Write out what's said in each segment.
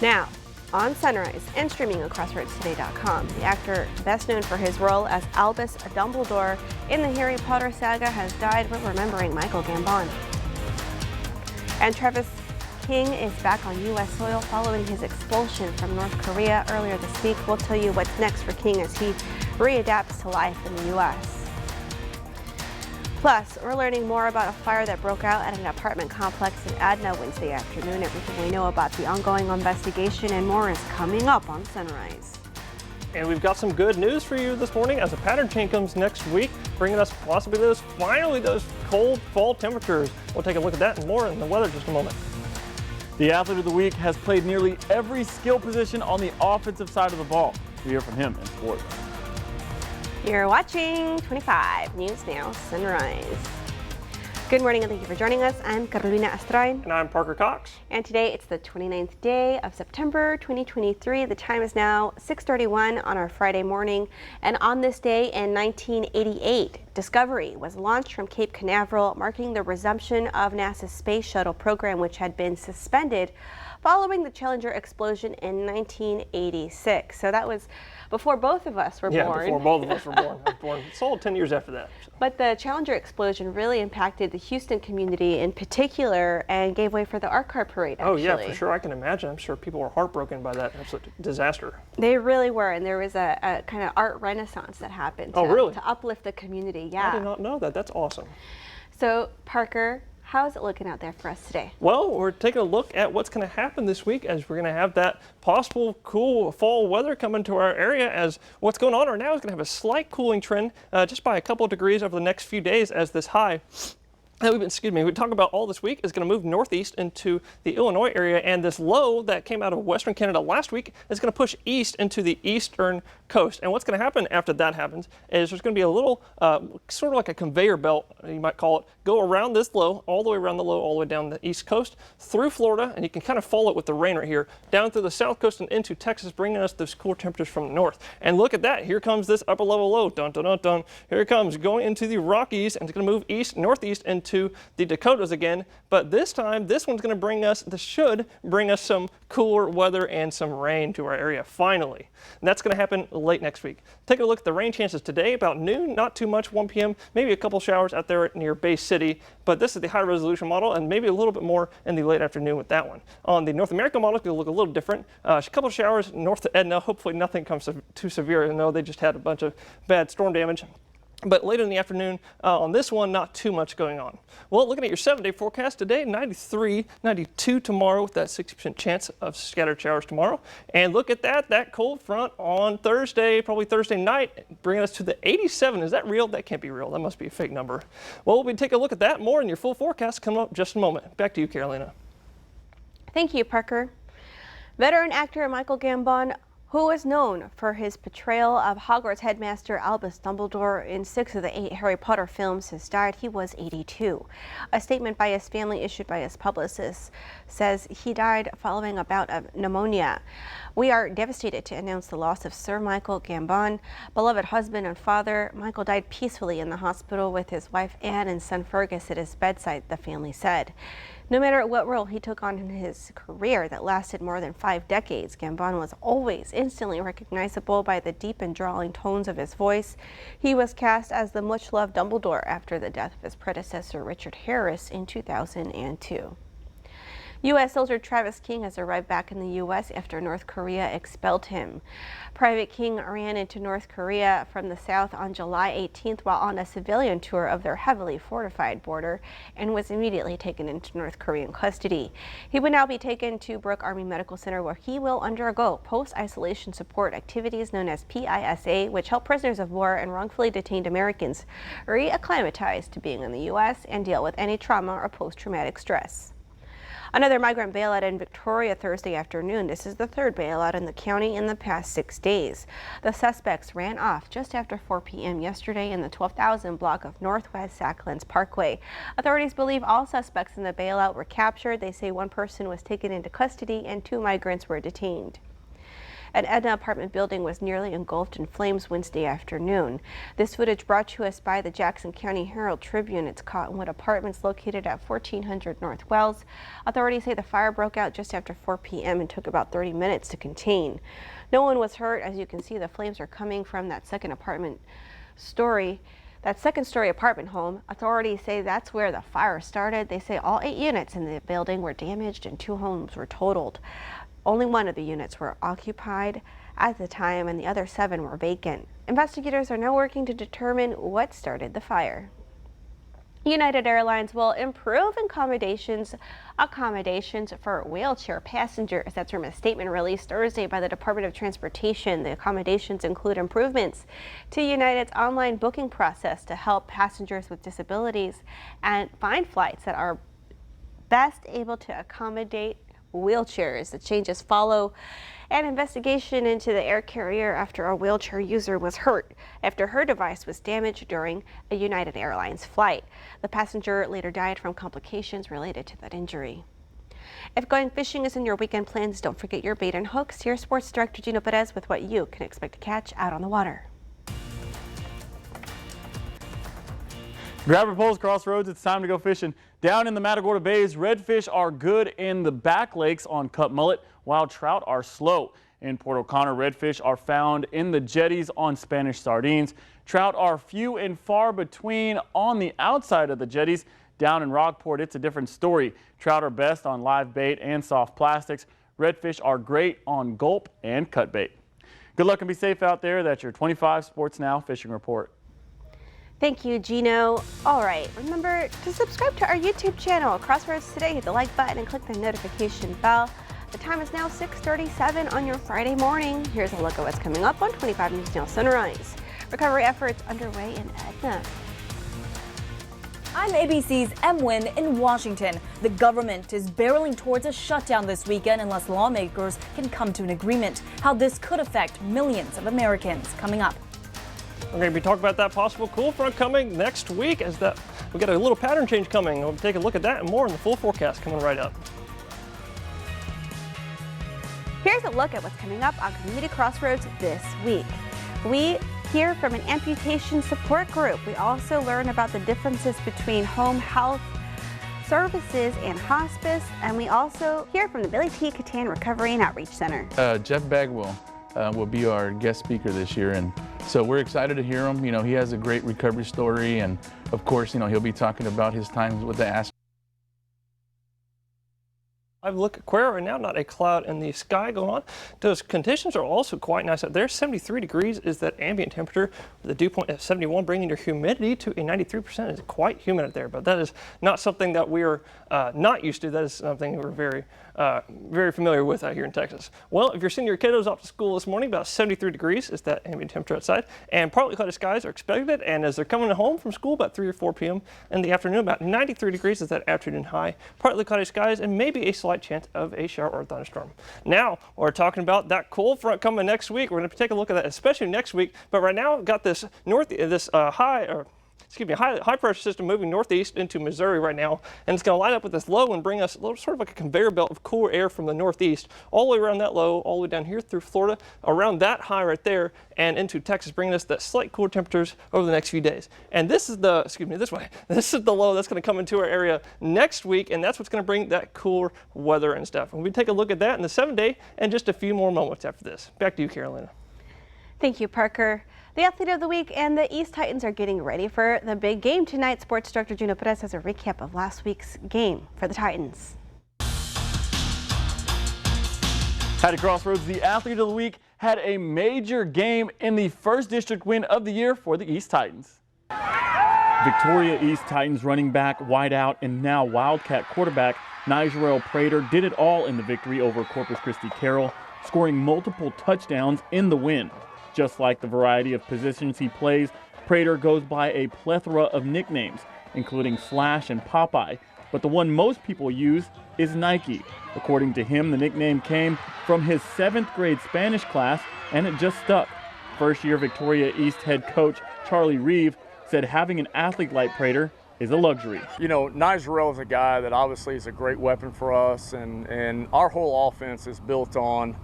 Now, on Sunrise and streaming across RoadsToday.com, the actor best known for his role as Albus Dumbledore in the Harry Potter saga has died. We're remembering Michael Gambon. And Travis King is back on U.S. soil following his expulsion from North Korea earlier this week. We'll tell you what's next for King as he readapts to life in the U.S. Plus, we're learning more about a fire that broke out at an apartment complex in Adna Wednesday afternoon. Everything we know about the ongoing investigation and more is coming up on Sunrise. And we've got some good news for you this morning as a pattern change comes next week, bringing us possibly those cold fall temperatures. We'll take a look at that and more in the weather in just a moment. The athlete of the week has played nearly every skill position on the offensive side of the ball. We hear from him in sports. You're watching 25 News Now Sunrise. Good morning and thank you for joining us. I'm Carolina Astrain. And I'm Parker Cox. And today it's the 29th day of September 2023. The time is now 6:31 on our Friday morning. And on this day in 1988, Discovery was launched from Cape Canaveral, marking the resumption of NASA's space shuttle program, which had been suspended following the Challenger explosion in 1986. So that was before both of us were born. Yeah, before both of us were born. I was born solid 10 years after that. So. But the Challenger explosion really impacted the Houston community in particular and gave way for the art car parade, actually. Oh yeah, for sure. I can imagine. I'm sure people were heartbroken by that absolute disaster. They really were, and there was a kind of art renaissance that happened to uplift the community. Yeah. I did not know that. That's awesome. So, Parker, how is it looking out there for us today? Well, we're taking a look at what's going to happen this week as we're going to have that possible cool fall weather coming to our area, as what's going on right now is going to have a slight cooling trend just by a couple of degrees over the next few days as this high that we talk about all this week is going to move northeast into the Illinois area, and this low that came out of western Canada last week is going to push east into the eastern coast. And what's going to happen after that happens is there's going to be a little sort of like a conveyor belt, you might call it, go around this low, all the way around the low, all the way down the east coast through Florida, and you can kind of follow it with the rain right here, down through the south coast and into Texas, bringing us those cool temperatures from the north. And look at that, here comes this upper level low, dun dun dun dun, here it comes, going into the Rockies, and it's going to move east, northeast into the Dakotas again, but this time this one's going to should bring us some cooler weather and some rain to our area finally. And that's going to happen late next week. Take a look at the rain chances today about noon, not too much, 1 p.m., maybe a couple showers out there near Bay City, but this is the high resolution model and maybe a little bit more in the late afternoon with that one. On the North American model, it's going to look a little different. A couple showers north of Edna, hopefully nothing comes too severe. I know they just had a bunch of bad storm damage. But later in the afternoon, on this one, not too much going on. Well, looking at your 7-day forecast today, 93, 92 tomorrow with that 60% chance of scattered showers tomorrow. And look at that cold front on Thursday, probably Thursday night, bringing us to the 87. Is that real? That can't be real. That must be a fake number. Well, we'll take a look at that more in your full forecast coming up in just a moment. Back to you, Carolina. Thank you, Parker. Veteran actor Michael Gambon, who is known for his portrayal of Hogwarts headmaster Albus Dumbledore in 6 of the 8 Harry Potter films, has died. He was 82. A statement by his family issued by his publicist says he died following a bout of pneumonia. We are devastated to announce the loss of Sir Michael Gambon, beloved husband and father. Michael died peacefully in the hospital with his wife Anne and son Fergus at his bedside, the family said. No matter what role he took on in his career that lasted more than 5 decades, Gambon was always instantly recognizable by the deep and drawling tones of his voice. He was cast as the much-loved Dumbledore after the death of his predecessor, Richard Harris, in 2002. U.S. soldier Travis King has arrived back in the U.S. after North Korea expelled him. Private King ran into North Korea from the south on July 18th while on a civilian tour of their heavily fortified border and was immediately taken into North Korean custody. He will now be taken to Brooke Army Medical Center where he will undergo post-isolation support activities known as PISA, which help prisoners of war and wrongfully detained Americans reacclimatize to being in the U.S. and deal with any trauma or post-traumatic stress. Another migrant bailout in Victoria Thursday afternoon. This is the 3rd bailout in the county in the past 6 days. The suspects ran off just after 4 p.m. yesterday in the 12,000 block of Northwest Sacklands Parkway. Authorities believe all suspects in the bailout were captured. They say 1 person was taken into custody and 2 migrants were detained. An Edna apartment building was nearly engulfed in flames Wednesday afternoon. This footage brought to us by the Jackson County Herald Tribune. It's Cottonwood Apartments located at 1400 North Wells. Authorities say the fire broke out just after 4 p.m. and took about 30 minutes to contain. No one was hurt. As you can see, the flames are coming from that second story apartment home. Authorities say that's where the fire started. They say all 8 units in the building were damaged and 2 homes were totaled. Only 1 of the units were occupied at the time and the other 7 were vacant. Investigators are now working to determine what started the fire. United Airlines will improve accommodations for wheelchair passengers. That's from a statement released Thursday by the Department of Transportation. The accommodations include improvements to United's online booking process to help passengers with disabilities and find flights that are best able to accommodate wheelchairs. The changes follow an investigation into the air carrier after a wheelchair user was hurt after her device was damaged during a United Airlines flight. The passenger later died from complications related to that injury. If going fishing is in your weekend plans, don't forget your bait and hooks. Here's Sports Director Gino Perez with what you can expect to catch out on the water. Grab your poles, Crossroads. It's time to go fishing. Down in the Matagorda Bays, redfish are good in the back lakes on cut mullet, while trout are slow. In Port O'Connor, redfish are found in the jetties on Spanish sardines. Trout are few and far between on the outside of the jetties. Down in Rockport, it's a different story. Trout are best on live bait and soft plastics. Redfish are great on gulp and cut bait. Good luck and be safe out there. That's your 25 Sports Now fishing report. Thank you, Gino. All right, remember to subscribe to our YouTube channel, Crossroads Today. Hit the like button and click the notification bell. The time is now 6:37 on your Friday morning. Here's a look at what's coming up on 25 News Now Sunrise. Recovery efforts underway in Edna. I'm ABC's M. Wynn in Washington. The government is barreling towards a shutdown this weekend unless lawmakers can come to an agreement. How this could affect millions of Americans. Coming up. We're going to be talking about that possible cool front coming next week we got a little pattern change coming. We'll take a look at that and more in the full forecast coming right up. Here's a look at what's coming up on Community Crossroads this week. We hear from an amputation support group. We also learn about the differences between home health services and hospice, and we also hear from the Billy T. Catan Recovery and Outreach Center. Jeff Bagwell will be our guest speaker this year, and so we're excited to hear him. You know, he has a great recovery story, and of course, you know, he'll be talking about his times with the ASP. I look at Quail right now, not a cloud in the sky going on. Those conditions are also quite nice out there. 73 degrees is that ambient temperature with a dew point at 71, bringing your humidity to a 93%. It's quite humid out there, but that is not something that we are not used to. That is something we're very familiar with out here in Texas. Well, if you're sending your kiddos off to school this morning, about 73 degrees is that ambient temperature outside, and partly cloudy skies are expected. And as they're coming home from school about 3 or 4 p.m. in the afternoon, about 93 degrees is that afternoon high. Partly cloudy skies and maybe a slight chance of a shower or a thunderstorm. Now we're talking about that cold front coming next week. We're going to take a look at that, especially next week. But right now, we've got this high pressure system moving northeast into Missouri right now, and it's going to line up with this low and bring us a little, sort of like a conveyor belt of cooler air from the northeast all the way around that low, all the way down here through Florida, around that high right there, and into Texas, bringing us that slight cooler temperatures over the next few days. And this is the, this is the low that's going to come into our area next week, and that's what's going to bring that cooler weather and stuff. And we take a look at that in the 7-day and just a few more moments after this. Back to you, Carolina. Thank you, Parker. The Athlete of the Week and the East Titans are getting ready for the big game tonight. Sports Director Gino Perez has a recap of last week's game for the Titans. At Crossroads, the Athlete of the Week had a major game in the first district win of the year for the East Titans. Victoria East Titans running back, wide out, and now Wildcat quarterback Nigerel Prater did it all in the victory over Corpus Christi Carroll, scoring multiple touchdowns in the win. Just like the variety of positions he plays, Prater goes by a plethora of nicknames, including Flash and Popeye, but the one most people use is Nike. According to him, the nickname came from his 7th grade Spanish class, and it just stuck. First-year Victoria East head coach Charlie Reeve said having an athlete like Prater is a luxury. You know, Nigerel is a guy that obviously is a great weapon for us, and our whole offense is built on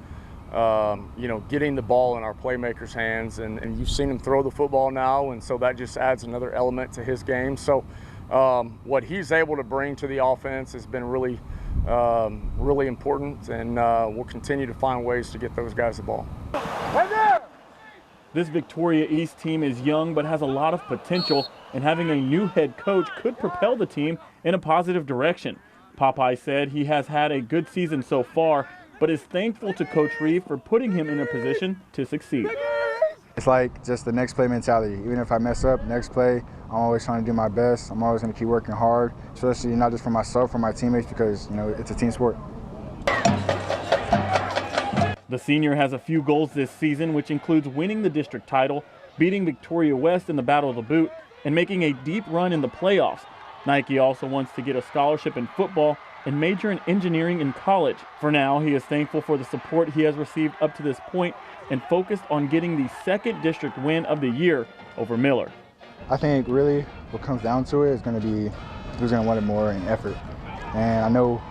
getting the ball in our playmakers' hands, and you've seen him throw the football now, and so that just adds another element to his game. So what he's able to bring to the offense has been really important, and we'll continue to find ways to get those guys the ball. This Victoria East team is young but has a lot of potential, and having a new head coach could propel the team in a positive direction. Popeye said he has had a good season so far, but is thankful to Coach Reeve for putting him in a position to succeed. It's like just the next play mentality. Even if I mess up, next play, I'm always trying to do my best. I'm always going to keep working hard, especially not just for myself, for my teammates, because it's a team sport. The senior has a few goals this season, which includes winning the district title, beating Victoria West in the Battle of the Boot, and making a deep run in the playoffs. Nike also wants to get a scholarship in football and major in engineering in college. For now, he is thankful for the support he has received up to this point and focused on getting the second district win of the year over Miller. I think really what comes down to it is going to be who's going to want it more in effort. And I know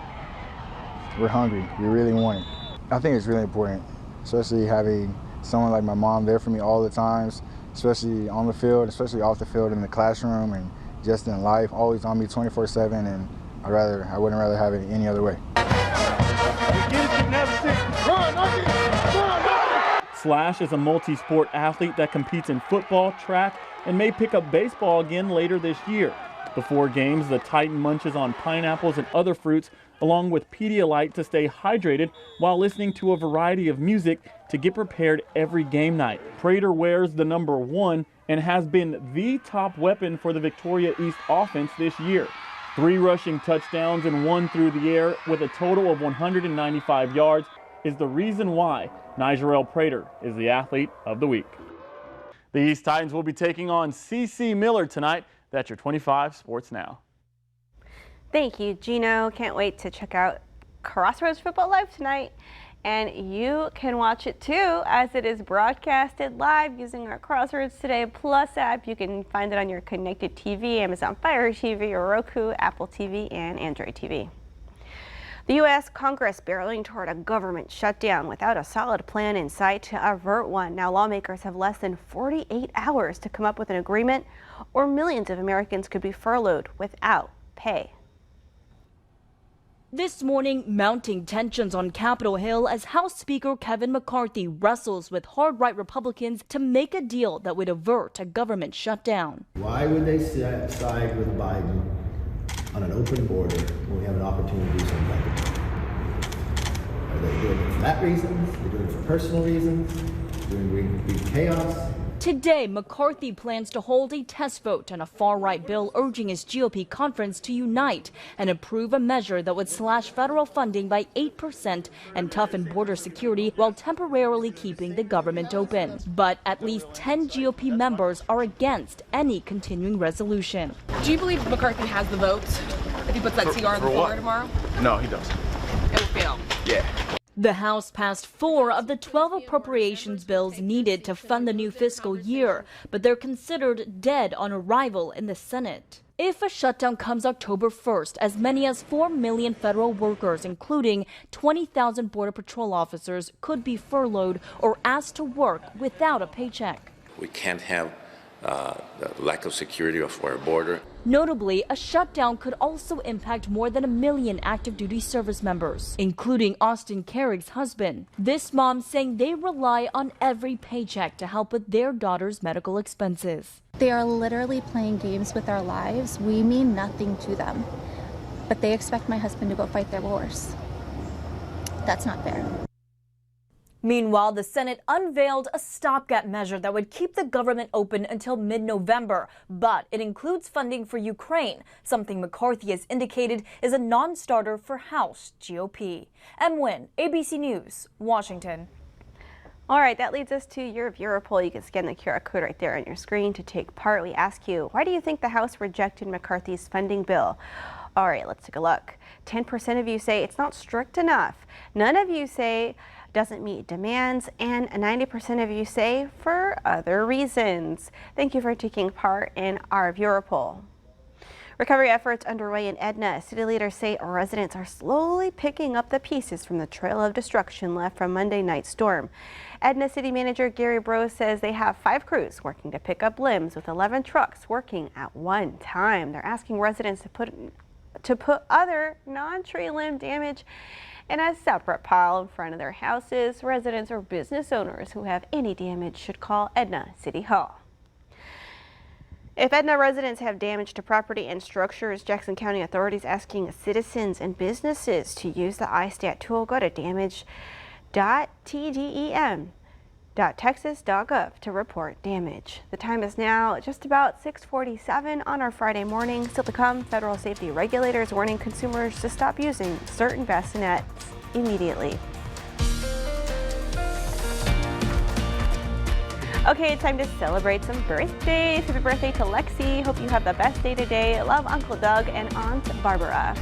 we're hungry. We really want it. I think it's really important, especially having someone like my mom there for me all the times, especially on the field, especially off the field in the classroom and just in life, always on me 24/7, and I wouldn't rather have it any other way. Slash is a multi-sport athlete that competes in football, track, and may pick up baseball again later this year. Before games, the Titan munches on pineapples and other fruits, along with Pedialyte to stay hydrated while listening to a variety of music to get prepared every game night. Prater wears the number 1 and has been the top weapon for the Victoria East offense this year. 3 rushing touchdowns and 1 through the air with a total of 195 yards is the reason why Nigerel Prater is the athlete of the week. The East Titans will be taking on CC Miller tonight. That's your 25 Sports Now. Thank you, Gino. Can't wait to check out Crossroads Football Live tonight. And you can watch it too, as it is broadcasted live using our Crossroads Today Plus app. You can find it on your connected TV, Amazon Fire TV, or Roku, Apple TV, and Android TV. The U.S. Congress barreling toward a government shutdown without a solid plan in sight to avert one. Now lawmakers have less than 48 hours to come up with an agreement, or millions of Americans could be furloughed without pay. This morning, mounting tensions on Capitol Hill as House Speaker Kevin McCarthy wrestles with hard-right Republicans to make a deal that would avert a government shutdown. Why would they side with Biden on an open border when we have an opportunity to do something like it? Are they doing it for that reason? Are they doing it for personal reasons? Doing big chaos? Today, McCarthy plans to hold a test vote on a far-right bill urging his GOP conference to unite and approve a measure that would slash federal funding by 8% and toughen border security while temporarily keeping the government open. But at least 10 GOP members are against any continuing resolution. Do you believe McCarthy has the votes if he puts that CR on the floor tomorrow? No, he doesn't. It will fail. Yeah. The House passed 4 of the 12 appropriations bills needed to fund the new fiscal year, but they're considered dead on arrival in the Senate. If a shutdown comes October 1st, as many as 4 million federal workers, including 20,000 Border Patrol officers, could be furloughed or asked to work without a paycheck. We can't have the lack of security of our border. Notably, a shutdown could also impact more than 1 million active duty service members, including Austin Carrick's husband. This mom saying they rely on every paycheck to help with their daughter's medical expenses. They are literally playing games with our lives. We mean nothing to them, but they expect my husband to go fight their wars. That's not fair. Meanwhile, the Senate unveiled a stopgap measure that would keep the government open until mid-November, but it includes funding for Ukraine, something McCarthy has indicated is a non-starter for House GOP. M. Nguyen, ABC News, Washington. All right, that leads us to your viewer poll. You can scan the QR code right there on your screen to take part. We ask you, why do you think the House rejected McCarthy's funding bill? All right, let's take a look. 10% of you say it's not strict enough. None of you say doesn't meet demands, and 90% of you say for other reasons. Thank you for taking part in our viewer poll. Recovery efforts underway in Edna. City leaders say residents are slowly picking up the pieces from the trail of destruction left from Monday night's storm. Edna City Manager Gary Bro says they have 5 crews working to pick up limbs with 11 trucks working at one time. They're asking residents to put other non-tree limb damage in a separate pile in front of their houses. Residents or business owners who have any damage should call Edna City Hall. If Edna residents have damage to property and structures, Jackson County authorities asking citizens and businesses to use the iStat tool. Go to damage.tdem.texas.gov to report damage. The time is now just about 6:47 on our Friday morning. Still to come, federal safety regulators warning consumers to stop using certain bassinets immediately. Okay, it's time to celebrate some birthdays. Happy birthday to Lexi. Hope you have the best day today. Love Uncle Doug and Aunt Barbara.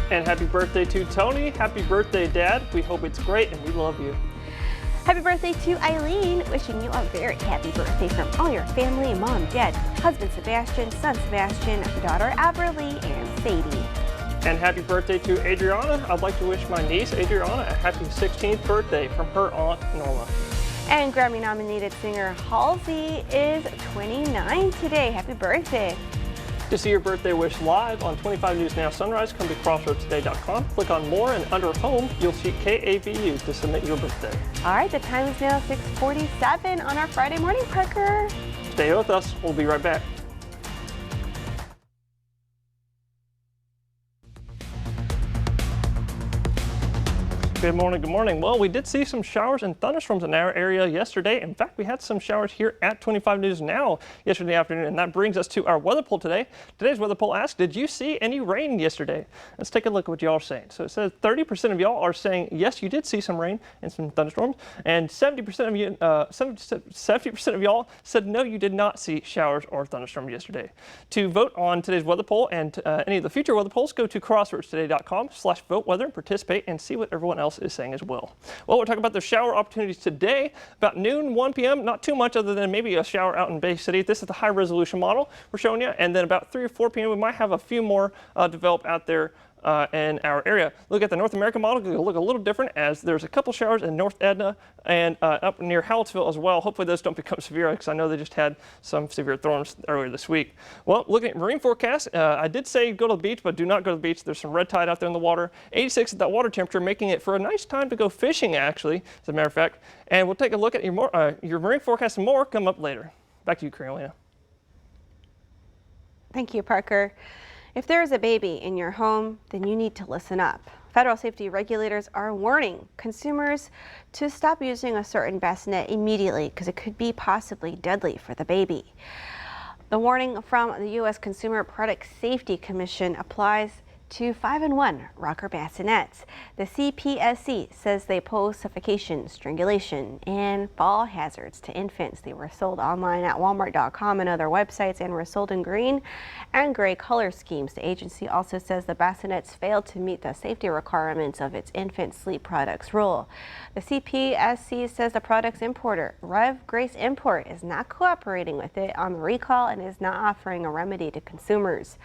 And happy birthday to Tony. Happy birthday, Dad. We hope it's great and we love you. Happy birthday to Eileen. Wishing you a very happy birthday from all your family, mom, dad, husband Sebastian, son Sebastian, daughter Averly, and Sadie. And happy birthday to Adriana. I'd like to wish my niece Adriana a happy 16th birthday from her Aunt Norma. And Grammy-nominated singer Halsey is 29 today. Happy birthday. To see your birthday wish live on 25 News Now Sunrise, come to crossroadstoday.com. Click on More, and under Home, you'll see KAVU to submit your birthday. All right, the time is now 6:47 on our Friday morning, Parker. Stay with us. We'll be right back. Good morning, good morning. Well, we did see some showers and thunderstorms in our area yesterday. In fact, we had some showers here at 25 News Now yesterday afternoon, and that brings us to our weather poll today. Today's weather poll asks, did you see any rain yesterday? Let's take a look at what y'all are saying. So it says 30% of y'all are saying, yes, you did see some rain and some thunderstorms, and 70% of you, 70% of y'all said, no, you did not see showers or thunderstorms yesterday. To vote on today's weather poll and any of the future weather polls, go to crossroadstoday.com/vote-weather and participate and see what everyone else is saying as well. Well, we're talking about the shower opportunities today. About noon, 1 p.m., not too much other than maybe a shower out in Bay City. This is the high resolution model we're showing you. And then about 3 or 4 p.m., we might have a few more develop out there in our area. Look at the North American model. It'll look a little different as there's a couple showers in North Edna and up near Hallettsville as well. Hopefully those don't become severe because I know they just had some severe storms earlier this week. Well, looking at marine forecast, I did say go to the beach, but do not go to the beach. There's some red tide out there in the water. 86 at that water temperature, making it for a nice time to go fishing, actually, as a matter of fact. And we'll take a look at your marine forecast and more come up later. Back to you, Carolina. Thank you, Parker. If there is a baby in your home, then you need to listen up. Federal safety regulators are warning consumers to stop using a certain bassinet immediately because it could be possibly deadly for the baby. The warning from the U.S. Consumer Product Safety Commission applies to 5-in-1 rocker bassinets. The CPSC says they pose suffocation, strangulation, and fall hazards to infants. They were sold online at Walmart.com and other websites and were sold in green and gray color schemes. The agency also says the bassinets failed to meet the safety requirements of its infant sleep products rule. The CPSC says the product's importer, Rev Grace Import, is not cooperating with it on the recall and is not offering a remedy to consumers.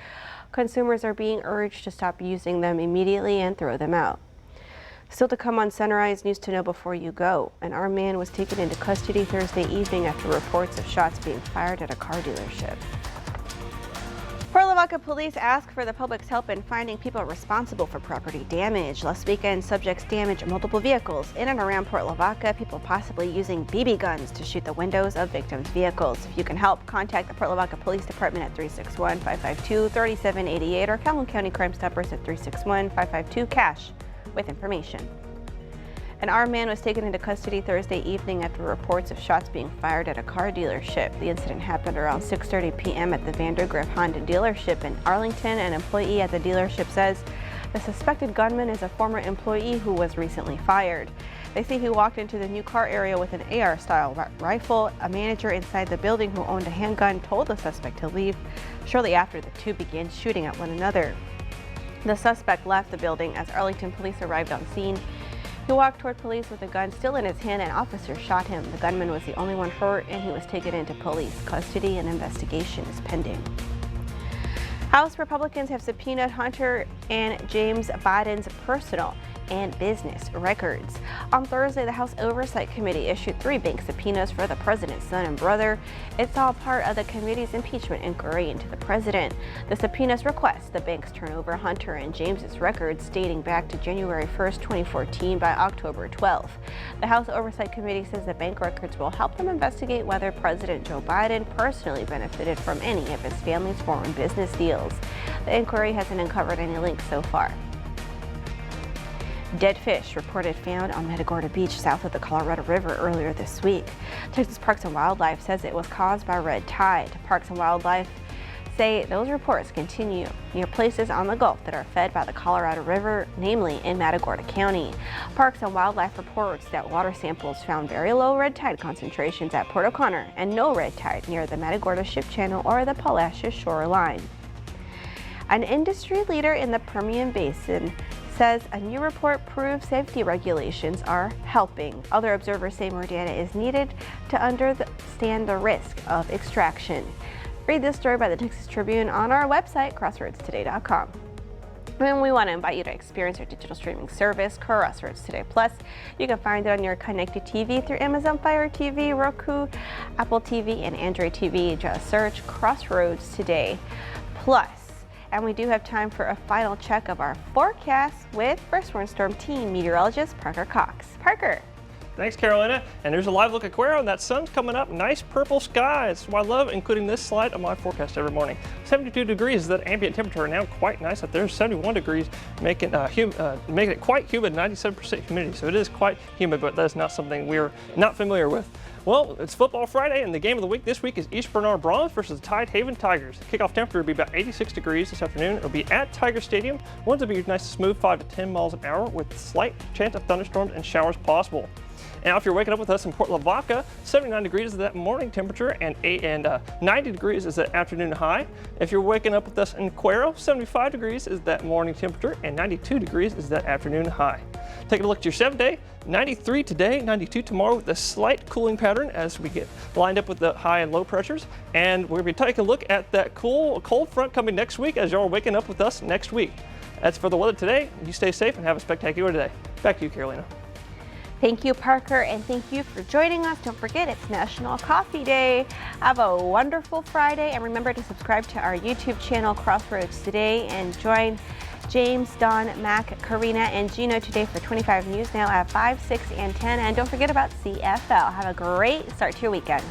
Consumers are being urged to stop using them immediately and throw them out. Still to come on Sunrise News to Know Before You Go. An armed man was taken into custody Thursday evening after reports of shots being fired at a car dealership. Port Lavaca police ask for the public's help in finding people responsible for property damage. Last weekend, subjects damaged multiple vehicles in and around Port Lavaca, people possibly using BB guns to shoot the windows of victims' vehicles. If you can help, contact the Port Lavaca Police Department at 361-552-3788 or Calhoun County Crime Stoppers at 361-552-CASH with information. An armed man was taken into custody Thursday evening after reports of shots being fired at a car dealership. The incident happened around 6:30 p.m. at the Vandergriff Honda dealership in Arlington. An employee at the dealership says the suspected gunman is a former employee who was recently fired. They say he walked into the new car area with an AR-style rifle. A manager inside the building who owned a handgun told the suspect to leave. Shortly after, the two began shooting at one another. The suspect left the building as Arlington police arrived on scene. He walked toward police with a gun still in his hand and officers shot him. The gunman was the only one hurt and he was taken into police custody and investigation is pending. House Republicans have subpoenaed Hunter and James Biden's personal and business records. On Thursday, the House Oversight Committee issued 3 bank subpoenas for the president's son and brother. It's all part of the committee's impeachment inquiry into the president. The subpoenas request the banks turn over Hunter and James's records dating back to January 1st, 2014 by October 12th. The House Oversight Committee says the bank records will help them investigate whether President Joe Biden personally benefited from any of his family's foreign business deals. The inquiry hasn't uncovered any links so far. Dead fish reported found on Matagorda Beach south of the Colorado River earlier this week. Texas Parks and Wildlife says it was caused by red tide. Parks and Wildlife say those reports continue near places on the Gulf that are fed by the Colorado River, namely in Matagorda County. Parks and Wildlife reports that water samples found very low red tide concentrations at Port O'Connor and no red tide near the Matagorda Ship Channel or the Palacios shoreline. An industry leader in the Permian Basin says a new report proves safety regulations are helping. Other observers say more data is needed to understand the risk of extraction. Read this story by the Texas Tribune on our website, crossroadstoday.com. And we want to invite you to experience our digital streaming service, Crossroads Today Plus. You can find it on your connected TV through Amazon Fire TV, Roku, Apple TV, and Android TV. Just search Crossroads Today Plus. And we do have time for a final check of our forecast with First Warn Storm Team meteorologist Parker Cox. Parker. Thanks, Carolina. And there's a live look at Cuero, and that sun's coming up. Nice purple skies. That's why I love including this slide on my forecast every morning. 72 degrees is that ambient temperature now, quite nice up there. 71 degrees, making it quite humid, 97% humidity. So it is quite humid, but that's not something we're not familiar with. Well, it's Football Friday, and the game of the week this week is East Bernard Bronze versus the Tidehaven Tigers. The kickoff temperature will be about 86 degrees this afternoon. It'll be at Tiger Stadium. Winds will be nice and smooth, 5 to 10 miles an hour, with slight chance of thunderstorms and showers possible. Now, if you're waking up with us in Port Lavaca, 79 degrees is that morning temperature, and 90 degrees is that afternoon high. If you're waking up with us in Cuero, 75 degrees is that morning temperature, and 92 degrees is that afternoon high. Taking a look at your 7-day, 93 today, 92 tomorrow, with a slight cooling pattern as we get lined up with the high and low pressures. And we're going to be taking a look at that cold front coming next week as y'all are waking up with us next week. That's for the weather today. You stay safe and have a spectacular day. Back to you, Carolina. Thank you, Parker, and thank you for joining us. Don't forget, it's National Coffee Day. Have a wonderful Friday, and remember to subscribe to our YouTube channel, Crossroads Today, and join James, Don, Mac, Karina, and Gino today for 25 News Now at 5, 6, and 10. And don't forget about CFL. Have a great start to your weekend.